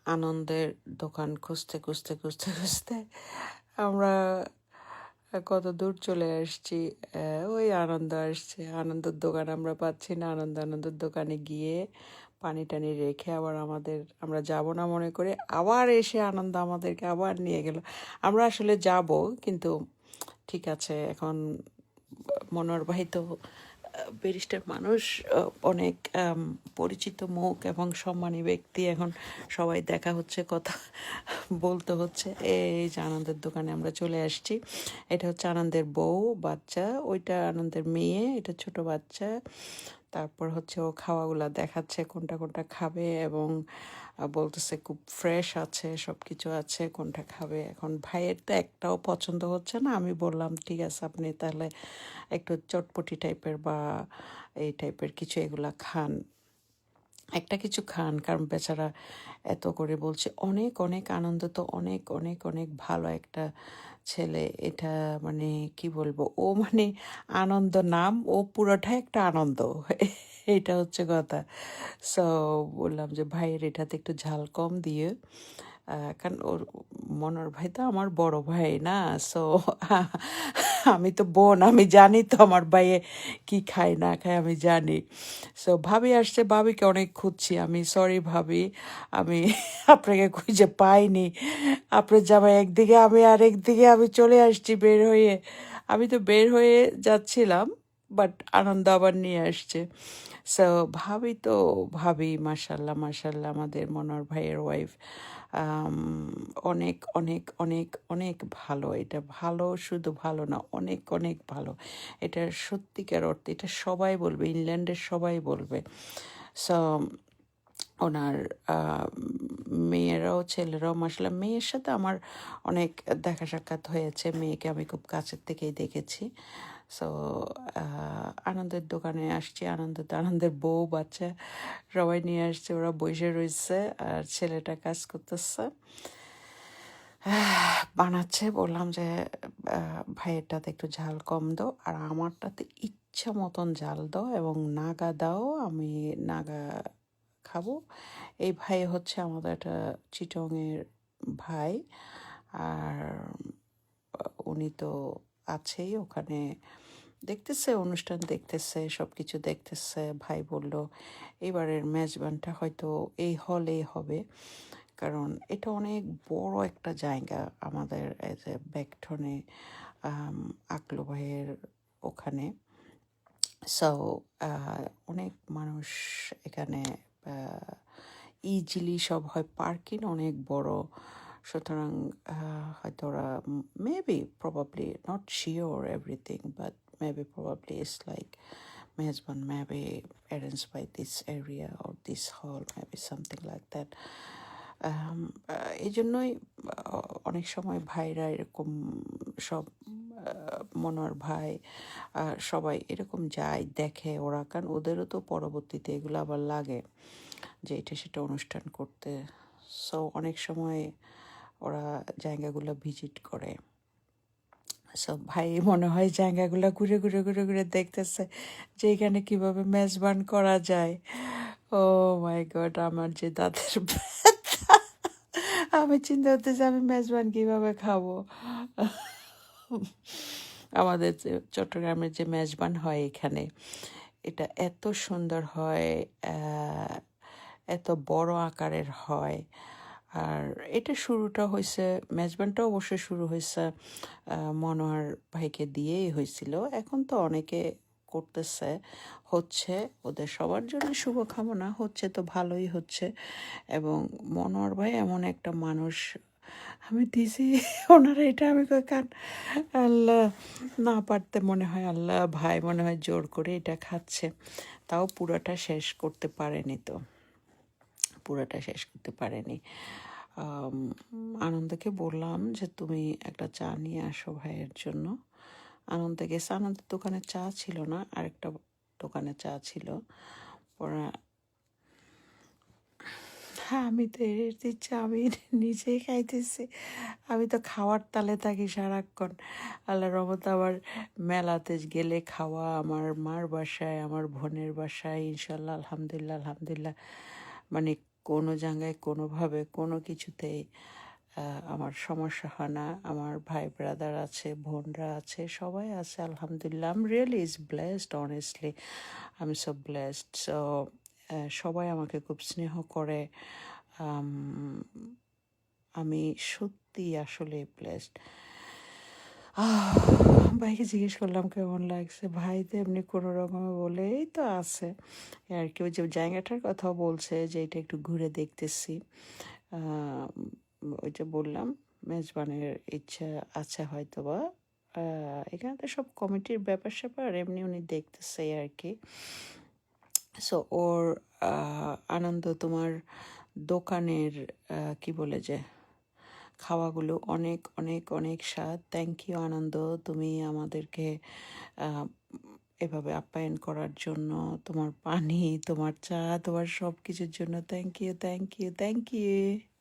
আনন্দের দোকান খুঁজতে খুঁজতে খুঁজতে খুঁজতে আমরা কত দূর চলে আসছি। ওই আনন্দ আসছে, আনন্দের দোকান আমরা পাচ্ছি না। আনন্দের দোকানে গিয়ে পানি টানি রেখে আবার আমরা যাব না মনে করে আবার এসে আনন্দ আমাদেরকে আবার নিয়ে গেল। আমরা আসলে যাব, কিন্তু ঠিক আছে, এখন মনোহর ভাই তো ব্যারিস্টার মানুষ, অনেক পরিচিত মুখ এবং সম্মানী ব্যক্তি। এখন সবাই দেখা হচ্ছে, কথা বলতে হচ্ছে। এই যে আনন্দের দোকানে আমরা চলে আসছি। এটা হচ্ছে আনন্দের বউ, বাচ্চা, ওইটা আনন্দের মেয়ে, এটা ছোট বাচ্চা। তারপর হচ্ছে ও খাওয়াগুলা দেখাচ্ছে কোনটা কোনটা খাবে, এবং বলতেছে খুব ফ্রেশ আছে, সব কিছু আছে, কোনটা খাবে। এখন ভাইয়ের তো একটাও পছন্দ হচ্ছে না। আমি বললাম ঠিক আছে, আপনি তাহলে একটু চটপটি টাইপের বা এই টাইপের কিছু এগুলা খান, একটা কিছু খান, কারণ বেচারা এত করে বলছে। অনেক অনেক আনন্দ তো অনেক অনেক অনেক ভালো একটা ছেলে। এটা মানে কি বলবো, ও মানে আনন্দ নাম, ও পুরোটাই একটা আনন্দ। এইটা হচ্ছে কথা। সো বললাম যে ভাইয়ের এটাতে একটু ঝাল কম দিয়ে, কারণ ওর মনোর ভাই তো আমার বড় ভাই না। সো আমি তো বোন, আমি জানি তো আমার ভাইয়ে কি খায় না খায়, আমি জানি। সো ভাবি আসছে, ভাবিকে অনেক খুঁজছি আমি। সরি ভাবি, আমি আপনাকে খুঁজে পাইনি। আপনার জামাই একদিকে, আমি আরেকদিকে, আমি চলে আসছি বের হয়ে। আমি তো বের হয়ে যাচ্ছিলাম, বাট আনন্দ আবার নিয়ে আসছে। সো ভাবি মাশাল্লাহ মাশাল্লাহ, আমাদের মনোহর ভাইয়ের ওয়াইফ অনেক অনেক অনেক অনেক ভালো। এটা ভালো, শুধু ভালো না, অনেক অনেক ভালো। এটা সত্যিকার অর্থে এটা সবাই বলবে, ইংল্যান্ডের সবাই বলবে। সো ওনার মেয়েরাও ছেলেরাও মাসাল্লাহ। মেয়ের সাথে আমার অনেক দেখা সাক্ষাৎ হয়েছে, মেয়েকে আমি খুব কাছের থেকেই দেখেছি। সো আনন্দের দোকানে আসছি, আনন্দের বউ বাচ্চা সবাই নিয়ে আসছে, ওরা বসে রয়েছে আর ছেলেটা কাজ করতেছে, বানাচ্ছে। বললাম যে ভাইয়েরটাতে একটু ঝাল কম দাও, আর আমারটাতে ইচ্ছা মতন ঝাল দাও এবং নাগা দাও, আমি নাগা খাবো। এই ভাই হচ্ছে আমাদের একটা চিটংয়ের ভাই, আর উনি তো আছেই ওখানে, দেখতেছে অনুষ্ঠান, দেখতেছে সব কিছু দেখতেছে। ভাই বলল এবারের মেজবানটা হয়তো এই হলেই হবে, কারণ এটা অনেক বড় একটা জায়গা আমাদের এজ এ ব্যাকটনে, আকলু ভাইয়ের ওখানে। সো অনেক মানুষ এখানে, ইজিলি সব হয়, পার্কিং অনেক বড়। সুতরাং হয়তো ওরা maybe probably, not sure everything, but maybe probably it's like Mezban maybe arranged by this area or this hall, maybe something like that. এই জন্যই অনেক সময় ভাইরা এরকম সব, মনোহর ভাই সবাই এরকম যায় দেখে ওরা, কারণ ওদেরও তো পরবর্তীতে এগুলো আবার লাগে যে এটা সেটা অনুষ্ঠান করতে। সো অনেক সময় ওরা জায়গাগুলো ভিজিট করে। সব ভাই মনে হয় জায়গাগুলো ঘুরে ঘুরে ঘুরে ঘুরে দেখতেছে যে এখানে কীভাবে মেজবান করা যায়। ও মাই গড, আমার যে দাঁতের ব্যথা! আমি চিন্তা করতেছি আমি মেজবান কীভাবে খাবো। আমাদের যে চট্টগ্রামের যে মেজবান হয় এখানে, এটা এত সুন্দর হয়, এত বড় আকারের হয়। আর এটা শুরুটা হয়েছে, মেজবানটা অবশ্যই শুরু হয়েছে মনোহর ভাইকে দিয়েই হয়েছিল। এখন তো অনেকে করতেছে, হচ্ছে, ওদের সবার জন্য শুভকামনা, হচ্ছে তো ভালোই হচ্ছে। এবং মনোহর ভাই এমন একটা মানুষ, আমি দিছি ওনারা এটা, আমি কই কান আল্লাহ, না পারতে মনে হয় আল্লাহ, ভাই মনে হয় জোর করে এটা খাচ্ছে। তাও পুরোটা শেষ করতে পারেনি, তো পুরোটা শেষ করতে পারেনি। আনন্দকে বললাম যে তুমি একটা চা নিয়ে আসো ভাইয়ের জন্য। আনন্দ গেছে, আনন্দের দোকানে চা ছিল না, আরেকটা দোকানে চা ছিল। ওরা, হ্যাঁ, আমি তো এড়িয়ে দিচ্ছি, আমি নিজেই খাইতেছি। আমি তো খাওয়ার তালে থাকি সারাক্ষণ। আল্লাহ রহমতে আমার মেলাতে গেলে খাওয়া, আমার মার বাসায়, আমার বোনের বাসায়, ইনশাল্লাহ আলহামদুলিল্লাহ আলহামদুলিল্লাহ, মানে কোনো জায়গায় কোনোভাবে কোনো কিছুতেই আমার সমস্যা হয় না। আমার ভাই ব্রাদার আছে, বোনরা আছে, সবাই আছে আলহামদুলিল্লাহ। I am really is blessed, honestly I am so blessed. So সবাই আমাকে খুব স্নেহ করে। আম, আমি সত্যি আসলে ব্লেসড। ভাইকে জিজ্ঞেস করলাম কেমন লাগছে, ভাই তো এমনি কোনো রকমে বলে এই তো আছে আর কি। ওই যে জায়গাটার কথাও বলছে যে এটা একটু ঘুরে দেখতেছি। আহ, ওই যে বললাম মেজবানের ইচ্ছা আছে হয়তো বা। এখানে তো সব কমিটির ব্যাপার স্যাপার এমনি উনি দেখতেছে আর কি। সো ওর আনন্দ তোমার দোকানের কি বলে যে খাওয়াগুলো অনেক অনেক অনেক স্বাদ। থ্যাংক ইউ আনন্দ, তুমি আমাদেরকে আহ, এভাবে আপ্যায়ন করার জন্য, তোমার পানি, তোমার চা, তোমার সব কিছুর জন্য thank you, thank you, thank you.